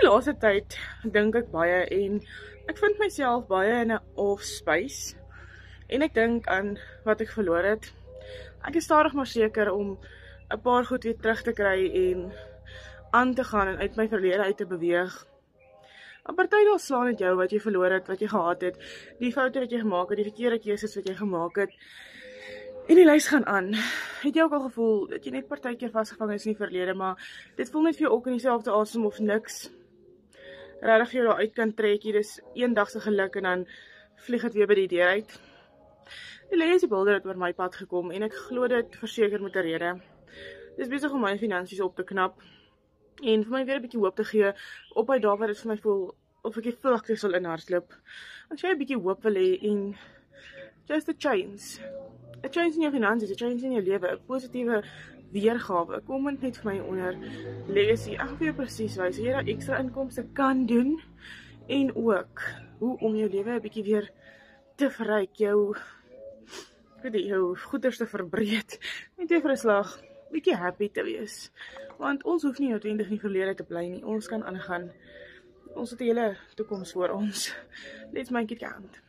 laaste tyd dink ek baie en ek vind myself baie in 'n off space. En ek dink aan wat ek verloor het. Ek is stadig maar seker om 'n paar goed weer terug te kry en aan te gaan en uit my verlede uit te beweeg. Maar party dae slaan dit jou wat jy verloor het, wat jy gehaat het, die foute wat jy gemaak het, die verkeerde keuses wat jy gemaak het. En die lys gaan aan. Het jy ook al gevoel dat jy net partykeer vasgevang is in die verlede, maar dit voel net vir jou ook in dieselfde asem of niks regtig vir jou daar uit kan trek. Hier is eendag se geluk en dan vlieg dit weer by die deur uit. Die lazy builder het oor my pad gekom en ek glo dit verseker met 'n rede. Dis besig om my finansies op te knap en vir my weer 'n bietjie hoop te gee op by daar waar dit vir my voel of ek die vlakte sal inhardloop. As jy 'n bietjie hoop wil hê en just a change in jou finansies, 'n change in jou lewe, 'n positiewe weergawe, kom net vir my onder legacy. Ek gaan vir jou presies wys hoe jy daai ekstra inkomste kan doen en ook hoe om jou lewe 'n bietjie weer te verryk, jou goeders te verbreed, net weer vir 'n slag bietjie happy te wees. Want ons hoef nie noodwendig in die verlede te bly nie. Ons kan aangaan. Ons het 'n hele toekoms voor ons. Let's make it count.